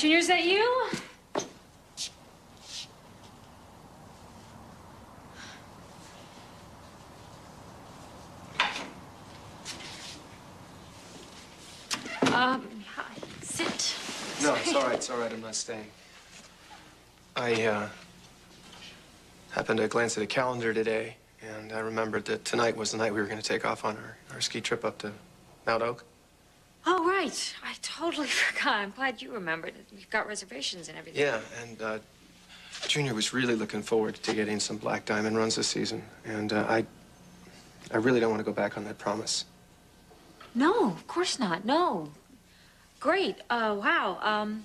Junior, is that you? Hi. Sit. No, it's all right. It's all right. I'm not staying. I happened to glance at a calendar today, and I remembered that tonight was the night we were going to take off on our ski trip up to Mount Oak. Oh, right. I totally forgot. I'm glad you remembered. We've got reservations and everything. Yeah, and Junior was really looking forward to getting some black diamond runs this season, and I really don't want to go back on that promise. No, of course not. No. Great. Wow.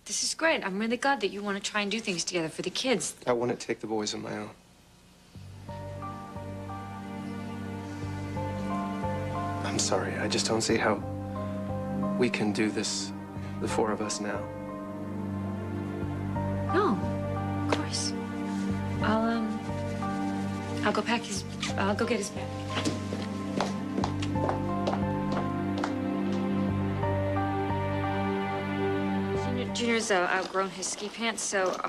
This is great. I'm really glad that you want to try and do things together for the kids. I want to take the boys on my own. I'm sorry. I just don't see how we can do this, the four of us now. No, of course. I'll go pack his. I'll go get his bag. Junior's outgrown his ski pants, so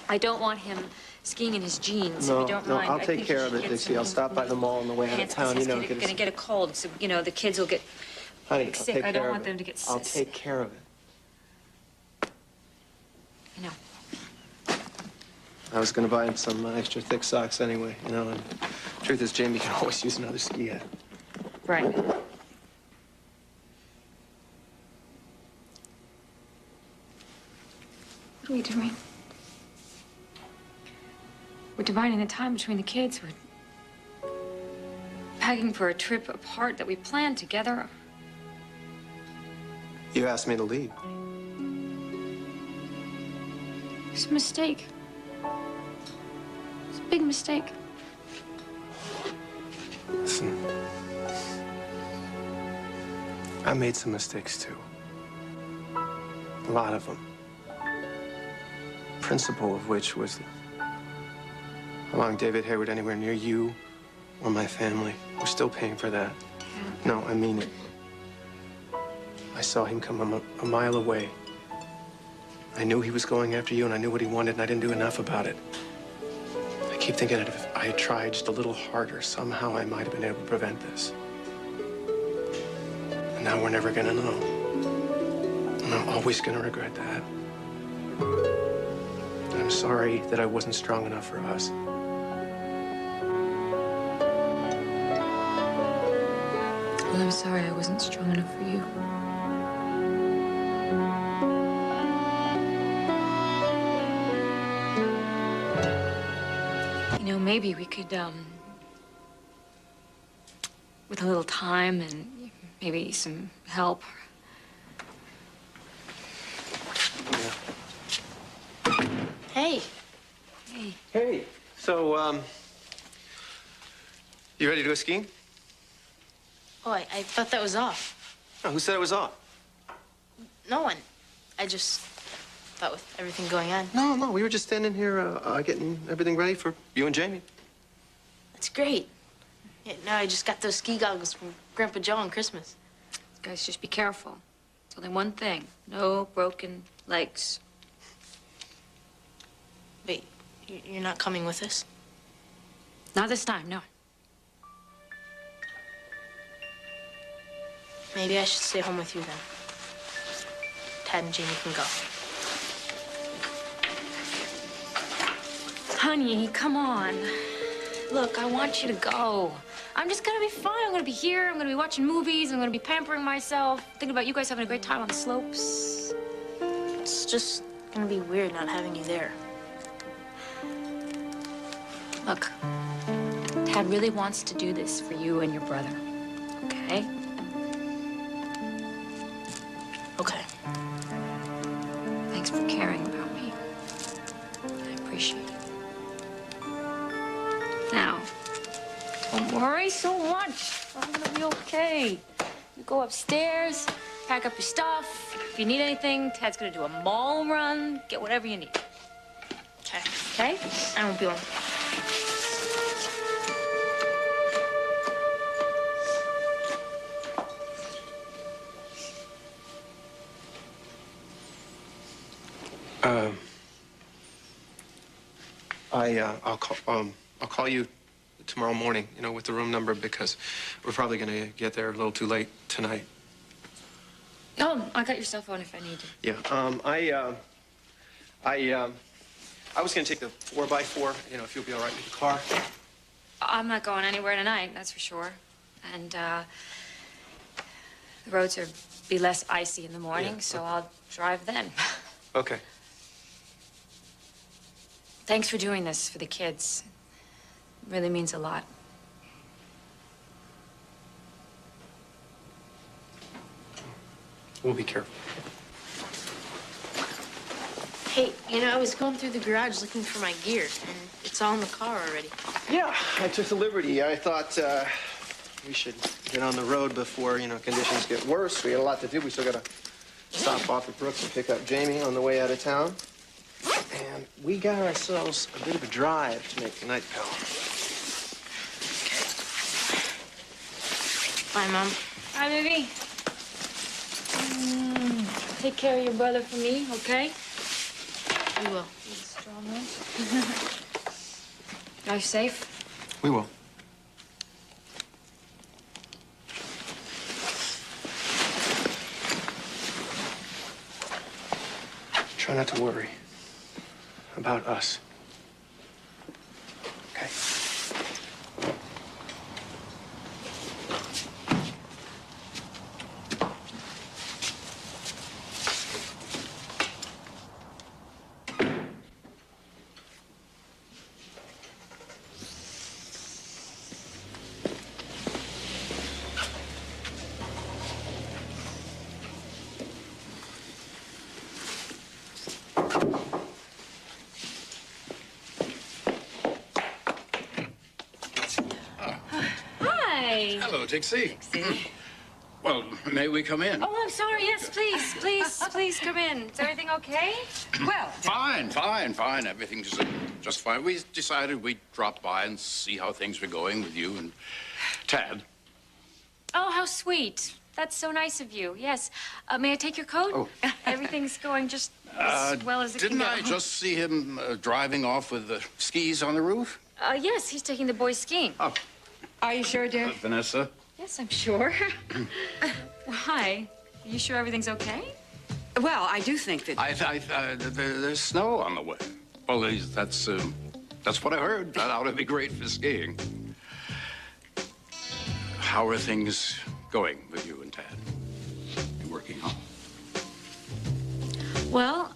I don't want him skiing in his jeans. No, if you don't no, mind. I'll take care of it, Dixie. I'll stop by the mall on the way out of town. You know, he's gonna get a cold, so you know the kids will get sick. I don't want them to get sick. I'll take care of it. I know. I was gonna buy him some extra thick socks anyway, you know. And truth is, Jamie can always use another ski hat. Right. What are we doing? We're dividing the time between the kids. We're packing for a trip apart that we planned together. You asked me to leave. It's a mistake. It's a big mistake. Listen, I made some mistakes too. A lot of them. Principal of which was allowing David Hayward anywhere near you or my family. We're still paying for that. Dad. No, I mean it. I saw him come a mile away. I knew he was going after you, and I knew what he wanted, and I didn't do enough about it. I keep thinking that if I had tried just a little harder, somehow I might have been able to prevent this. And now we're never gonna know. And I'm always gonna regret that. I'm sorry that I wasn't strong enough for us. Well, I'm sorry I wasn't strong enough for you. You know, maybe we could, with a little time and maybe some help. Hey. Hey. Hey. So, you ready to go skiing? Oh, I thought that was off. Oh, who said it was off? No one. I just thought with everything going on. No, we were just standing here getting everything ready for you and Jamie. That's great. Yeah, now I just got those ski goggles from Grandpa Joe on Christmas. Guys, just be careful. It's only one thing. No broken legs. Wait, you're not coming with us? Not this time, no. Maybe I should stay home with you then. Tad and Jamie can go. Honey, come on. Look, I want you to go. I'm just gonna be fine. I'm gonna be here. I'm gonna be watching movies. I'm gonna be pampering myself. Thinking about you guys having a great time on the slopes. It's just gonna be weird not having you there. Look, Tad really wants to do this for you and your brother, okay? Okay. Thanks for caring about me. I appreciate it. Now, don't worry so much. I'm gonna be okay. You go upstairs, pack up your stuff. If you need anything, Tad's gonna do a mall run. Get whatever you need. Okay. Okay? I won't be long. I'll call you tomorrow morning, you know, with the room number because we're probably going to get there a little too late tonight. Oh, I got your cell phone if I need to. Yeah, I was going to take the 4x4, you know, if you'll be all right with the car. I'm not going anywhere tonight, that's for sure. And, the roads will be less icy in the morning, Yeah. so I'll drive then. Okay. Thanks for doing this for the kids. It really means a lot. We'll be careful. Hey, you know, I was going through the garage looking for my gear, and it's all in the car already. Yeah, I took the liberty. I thought we should get on the road before, you know, conditions get worse. We got a lot to do. We still got to stop off at Brooks and pick up Jamie on the way out of town. And we got ourselves a bit of a drive to make tonight, pal. Bye, Mom. Hi, baby. Take care of your brother for me, okay? We will. Be strong, Drive safe. We will. Try not to worry about us. Okay? Hi. Hello, Dixie. Dixie. Well, may we come in? Oh, I'm sorry. Yes, please, please, please come in. Is everything okay? Well, Fine. Everything's just fine. We decided we'd drop by and see how things were going with you and Tad. Oh, how sweet. That's so nice of you. Yes. May I take your coat? Oh. Everything's going just as well as it Didn't can go. I just see him driving off with the skis on the roof? Yes, he's taking the boys skiing. Oh, are you sure, dear? Vanessa. Yes, I'm sure. Why? Are you sure everything's okay? Well, I do think that... There's snow on the way. Well, that's what I heard. That ought to be great for skiing. How are things going with you and Tad? You working out? Well,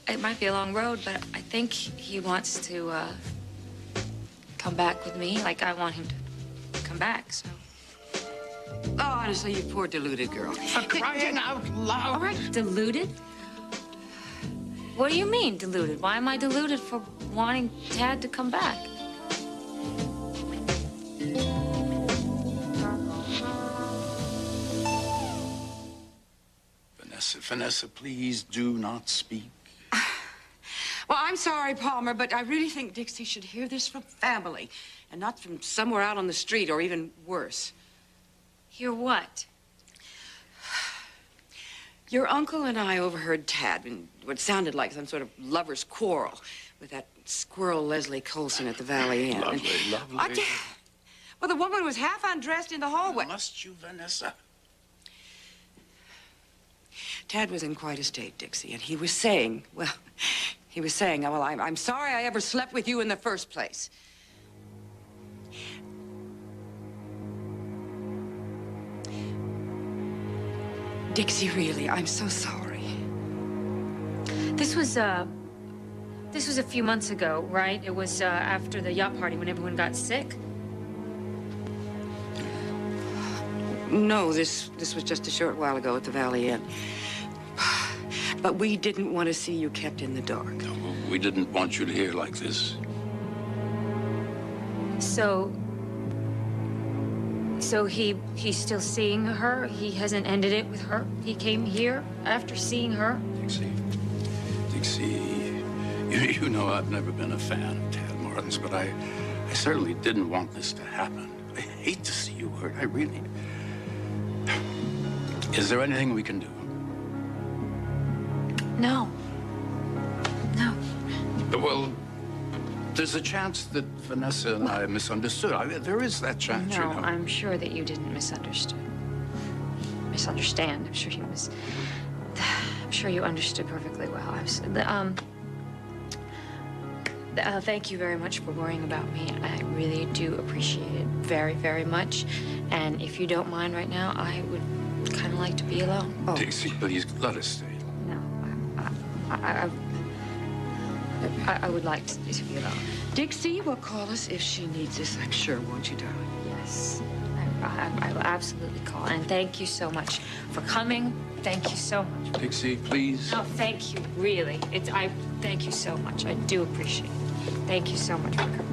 it might be a long road, but I think he wants to come back with me. Like, I want him to come back, so. Oh, honestly, you poor deluded girl. For crying out loud. All right, deluded? What do you mean, deluded? Why am I deluded for wanting Tad to come back? Vanessa, please do not speak. Well, I'm sorry, Palmer, but I really think Dixie should hear this from family and not from somewhere out on the street or even worse. Hear what? Your uncle and I overheard Tad in what sounded like some sort of lover's quarrel with that squirrel Leslie Colson at the Valley Inn. Lovely. Well, the woman was half undressed in the hallway. Must you, Vanessa? Tad was in quite a state, Dixie, and he was saying, well, I'm sorry I ever slept with you in the first place. Dixie, really, I'm so sorry. This was a few months ago, right? It was after the yacht party when everyone got sick. No, this was just a short while ago at the Valley Inn. But we didn't want to see you kept in the dark. No, we didn't want you to hear like this. So he's still seeing her? He hasn't ended it with her? He came here after seeing her? Dixie, you know I've never been a fan of Tad Martin's, but I certainly didn't want this to happen. I hate to see you hurt. I really... Is there anything we can do? No. Well, there's a chance that Vanessa and I misunderstood. There is that chance, No, you know. I'm sure that you didn't misunderstand. I'm sure you understood perfectly well. Thank you very much for worrying about me. I really do appreciate it very, very much. And if you don't mind right now, I would kind of like to be alone. Oh, Dixie, please, let us stay. no, I would like to be alone. Dixie will call us if she needs us, I'm sure, won't you, darling? Yes, I will absolutely call. And thank you so much for coming. Thank you so much. Dixie, please. No, thank you, really. Thank you so much. I do appreciate it. Thank you so much for coming.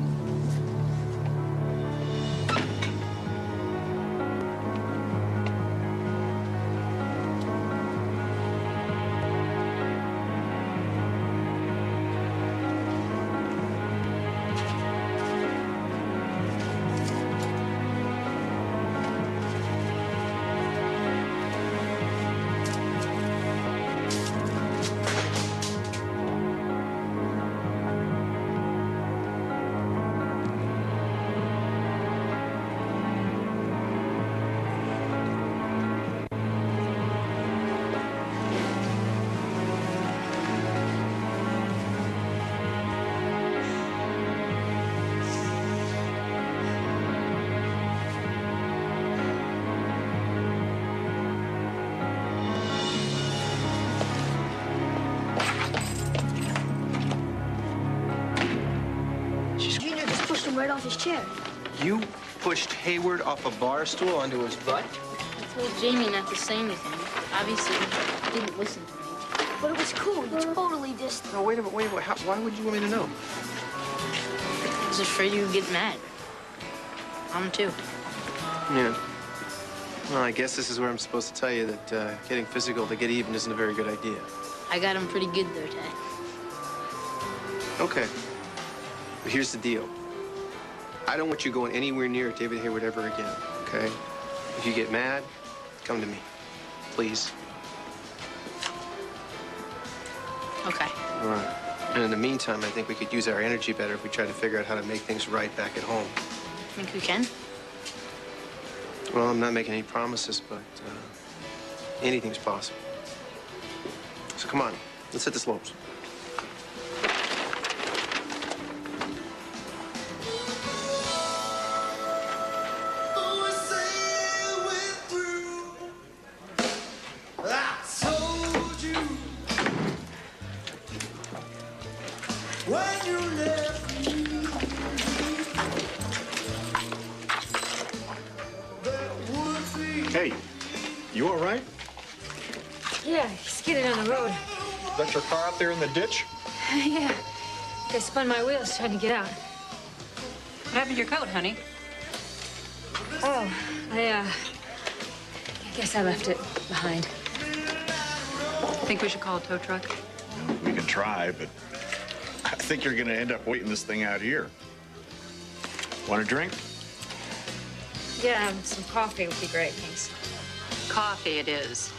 Junior just pushed him right off his chair. You pushed Hayward off a bar stool onto his butt? I told Jamie not to say anything. Obviously, he didn't listen to me. But it was cool. He totally just... No, wait a minute. Why would you want me to know? I was afraid you would get mad. I'm too. Yeah. Well, I guess this is where I'm supposed to tell you that getting physical to get even isn't a very good idea. I got him pretty good there, Dad. Okay. But here's the deal. I don't want you going anywhere near David Hayward ever again, okay? If you get mad, come to me. Please. Okay. All right. And in the meantime, I think we could use our energy better if we try to figure out how to make things right back at home. Think we can? Well, I'm not making any promises, but anything's possible. So come on, let's hit the slopes. Hey, you all right? Yeah, he skidded on the road. Left your car out there in the ditch? Yeah. I spun my wheels trying to get out. What happened to your coat, honey? Oh, I guess I left it behind. Think we should call a tow truck? We can try, but I think you're gonna end up waiting this thing out here. Want a drink? Yeah, some coffee would be great, thanks. Coffee it is.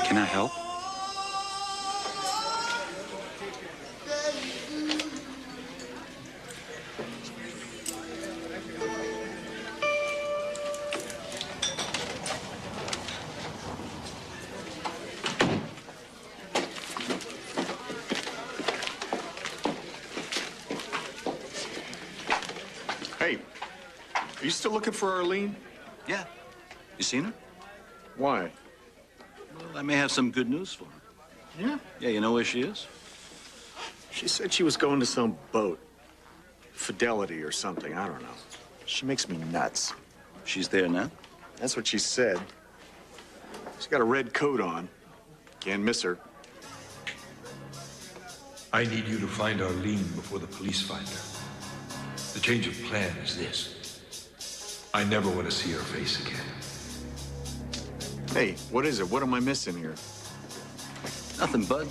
Can I help? Hey, are you still looking for Arlene? Yeah. You seen her? Why? Well, I may have some good news for her. Yeah? Yeah, you know where she is? She said she was going to some boat. Fidelity or something, I don't know. She makes me nuts. She's there now? That's what she said. She's got a red coat on. Can't miss her. I need you to find Arlene before the police find her. The change of plan is this. I never want to see her face again. Hey, what is it? What am I missing here? Nothing, bud.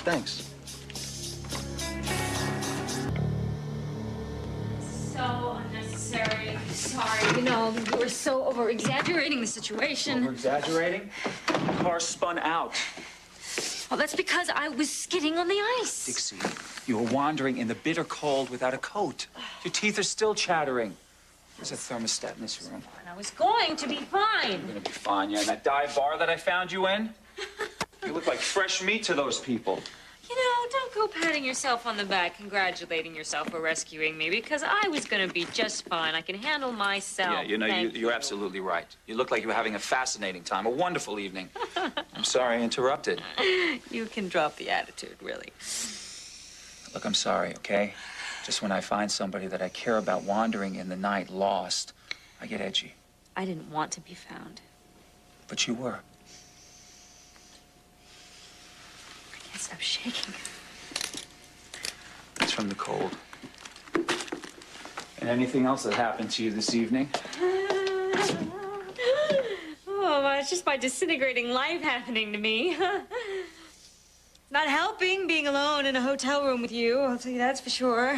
Thanks. So sorry. You know, you were so over-exaggerating the situation. Over-exaggerating? The car spun out. Well, that's because I was skidding on the ice. Dixie, you were wandering in the bitter cold without a coat. Your teeth are still chattering. There's a thermostat in this room. And I was going to be fine. You're gonna be fine. You're in that dive bar that I found you in. You look like fresh meat to those people. You know, don't go patting yourself on the back, congratulating yourself for rescuing me, because I was going to be just fine. I can handle myself. Yeah, you know, you're absolutely right. You look like you were having a fascinating time, a wonderful evening. I'm sorry I interrupted. You can drop the attitude, really. Look, I'm sorry, okay? Just when I find somebody that I care about wandering in the night, lost, I get edgy. I didn't want to be found. But you were. I can't stop shaking. It's from the cold. And anything else that happened to you this evening? Oh, well, it's just my disintegrating life happening to me. Not helping being alone in a hotel room with you, I'll tell you that's for sure.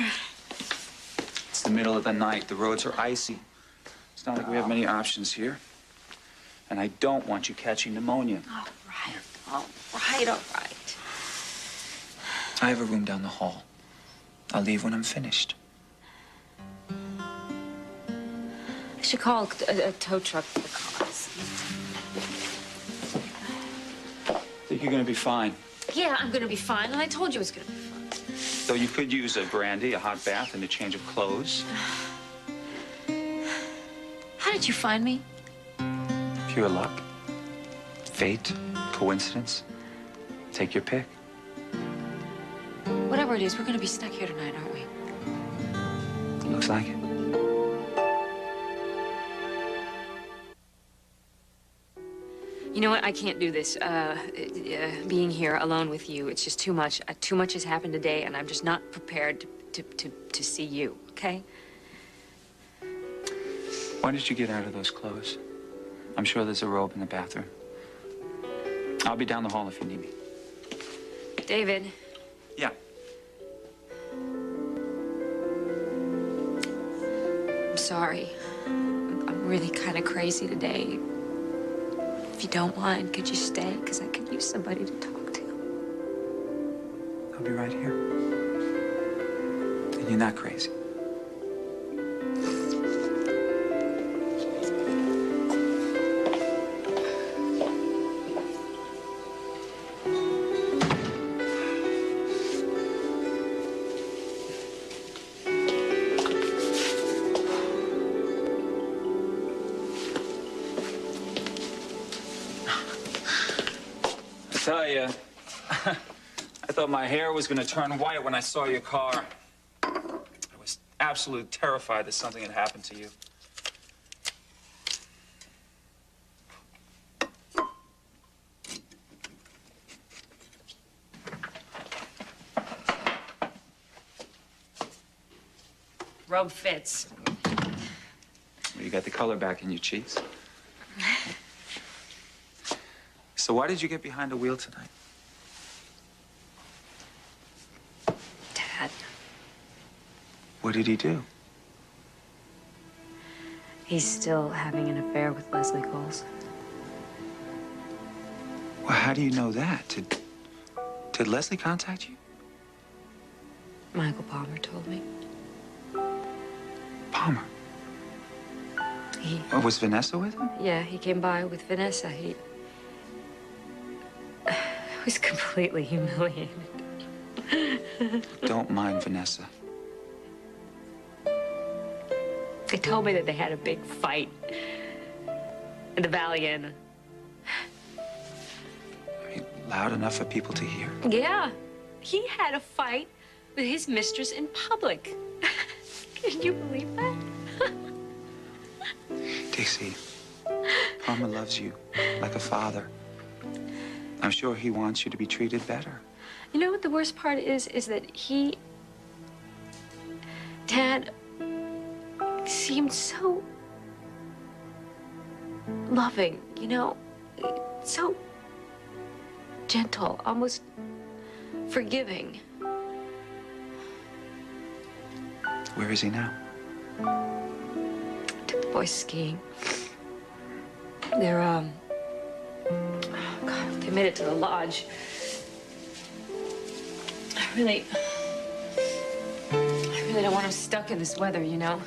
It's the middle of the night. The roads are icy. It's not like we have many options here. And I don't want you catching pneumonia. All right. I have a room down the hall. I'll leave when I'm finished. I should call a tow truck for the cars. I think you're gonna be fine. Yeah, I'm gonna be fine, and I told you it's gonna be fine. Though you could use a brandy, a hot bath, and a change of clothes. How did you find me? Pure luck. Fate. Coincidence. Take your pick. Whatever it is, we're gonna be stuck here tonight, aren't we? Looks like it. You know what? I can't do this. Being here alone with you, it's just too much. Too much has happened today, and I'm just not prepared to see you, okay? Why did you get out of those clothes? I'm sure there's a robe in the bathroom. I'll be down the hall if you need me. David. Yeah. I'm sorry. I'm really kind of crazy today. If you don't mind, could you stay? Because I could use somebody to talk to. I'll be right here. And you're not crazy. I tell you, I thought my hair was going to turn white when I saw your car. I was absolutely terrified that something had happened to you. Robe fits. Well, you got the color back in your cheeks. So why did you get behind the wheel tonight? Dad. What did he do? He's still having an affair with Leslie Coles. Well, how do you know that? Did Leslie contact you? Michael Palmer told me. Palmer? Oh, was Vanessa with him? Yeah, he came by with Vanessa. I was completely humiliated. Don't mind Vanessa. They told me that they had a big fight in the Valley Inn. I mean, loud enough for people to hear. Yeah, he had a fight with his mistress in public. Can you believe that? Dixie, Palmer loves you like a father. I'm sure he wants you to be treated better. You know what the worst part is that Dad seemed so loving, you know, so gentle, almost forgiving. Where is he now? Took The boys skiing. They're, oh, God, they made it to the lodge. I really don't want him stuck in this weather, you know?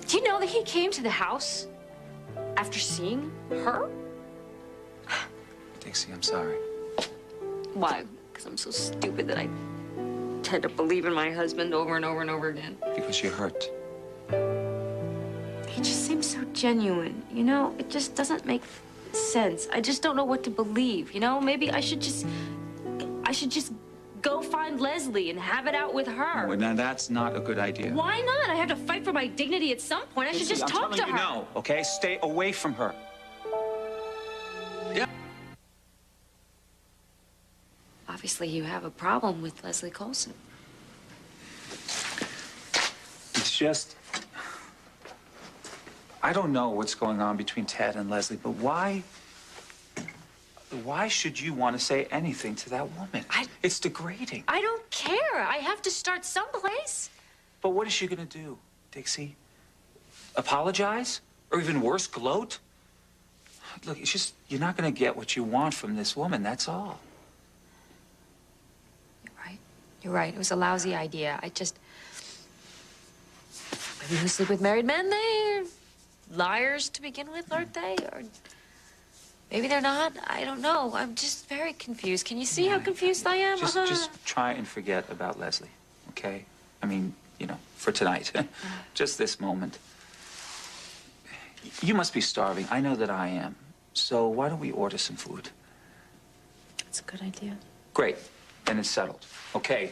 Do you know that he came to the house after seeing her? Dixie, I'm sorry. Why? Because I'm so stupid that I tend to believe in my husband over and over and over again. Because you're hurt. He just seems so genuine, you know? It just doesn't make sense. I just don't know what to believe, you know? Maybe I should just go find Leslie and have it out with her. Oh, now that's not a good idea. Why not? I have to fight for my dignity at some point. I should just talk to her. I'm telling you no, okay? Stay away from her. Yeah. Obviously, you have a problem with Leslie Colson. It's just... I don't know what's going on between Ted and Leslie, but why should you want to say anything to that woman? It's degrading. I don't care. I have to start someplace. But what is she gonna do, Dixie? Apologize? Or even worse, gloat? Look, it's just, you're not gonna get what you want from this woman, that's all. You're right. It was a lousy idea. Maybe who sleep with married men, they're liars to begin with, aren't they? Or maybe they're not. I don't know. I'm just very confused. Can you see how confused I am? Just try and forget about Leslie, okay? I mean, you know, for tonight. Just this moment. You must be starving. I know that I am. So why don't we order some food? That's a good idea. Great. Then it's settled. Okay,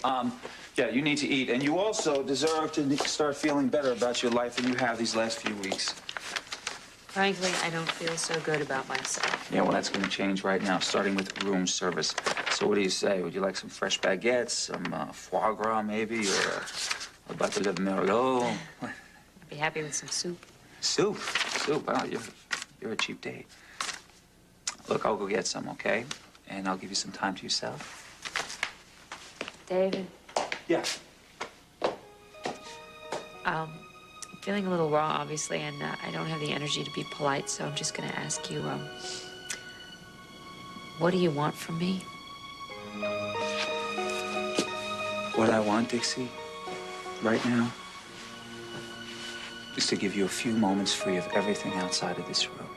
yeah, you need to eat. And you also deserve to start feeling better about your life than you have these last few weeks. Frankly, I don't feel so good about myself. Yeah, well, that's going to change right now, starting with room service. So what do you say? Would you like some fresh baguettes, some foie gras, maybe, or a bottle of Merlot? I'd be happy with some soup. Soup? Soup? Wow, you're a cheap date. Look, I'll go get some, okay? And I'll give you some time to yourself. David. Yeah. I'm feeling a little raw, obviously, and I don't have the energy to be polite, so I'm just going to ask you, what do you want from me? What I want, Dixie, right now, is to give you a few moments free of everything outside of this room.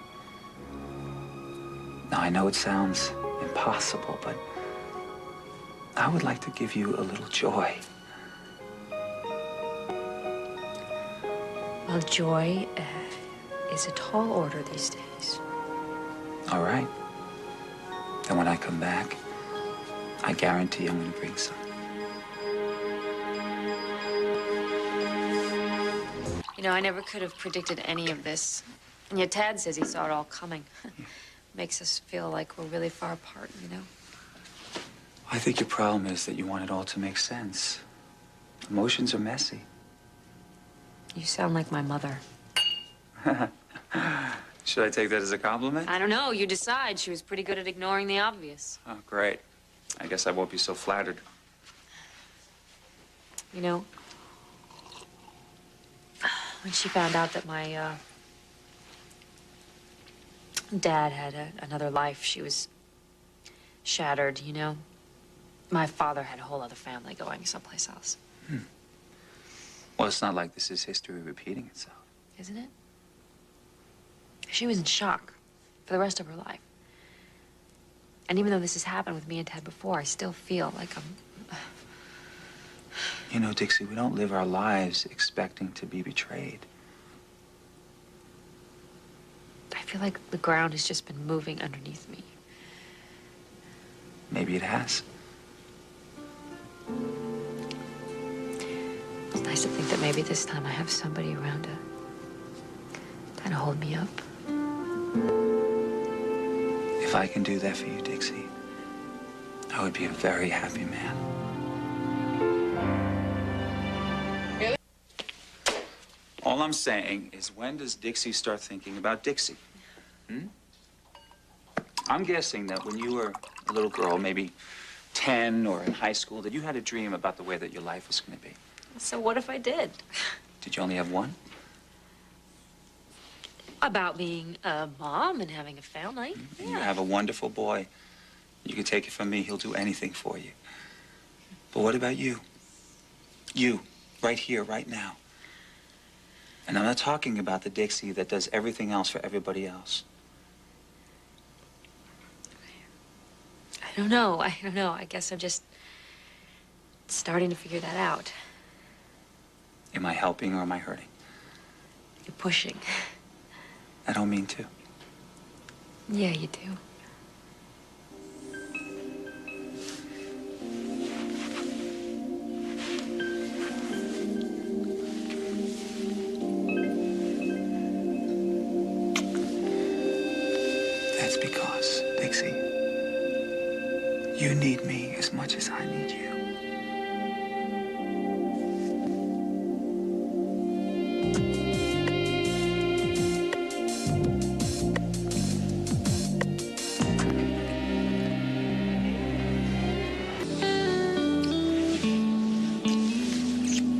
Now, I know it sounds impossible, but I would like to give you a little joy. Well, joy is a tall order these days. All right. Then when I come back, I guarantee I'm going to bring some. You know, I never could have predicted any of this. And yet Tad says he saw it all coming. Makes us feel like we're really far apart, you know? I think your problem is that you want it all to make sense. Emotions are messy. You sound like my mother. Should I take that as a compliment? I don't know. You decide. She was pretty good at ignoring the obvious. Oh, great. I guess I won't be so flattered. You know, when she found out that my dad had another life, she was shattered, you know? My father had a whole other family going someplace else. Well, it's not like this is history repeating itself. Isn't it? She was in shock for the rest of her life. And even though this has happened with me and Ted before, I still feel like I'm... You know, Dixie, we don't live our lives expecting to be betrayed. I feel like the ground has just been moving underneath me. Maybe it has. It's nice to think that maybe this time I have somebody around to kind of hold me up. If I can do that for you, Dixie, I would be a very happy man. All I'm saying is, when does Dixie start thinking about Dixie? I'm guessing that when you were a little girl, maybe 10 or in high school, that you had a dream about the way that your life was going to be. So what if I did? Did you only have one? About being a mom and having a family. And you have a wonderful boy. You can take it from me, he'll do anything for you. But what about you? You, right here, right now. And I'm not talking about the Dixie that does everything else for everybody else. I don't know. I guess I'm just starting to figure that out. Am I helping or am I hurting? You're pushing. I don't mean to. Yeah, you do. That's because, Dixie, you need me as much as I need you.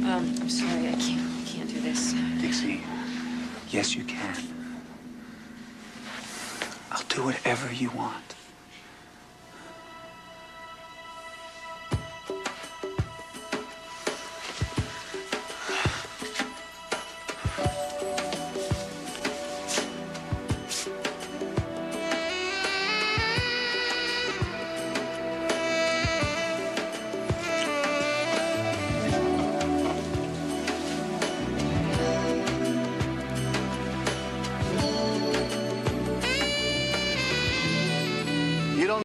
I'm sorry, I can't do this. Dixie, yes, you can. I'll do whatever you want.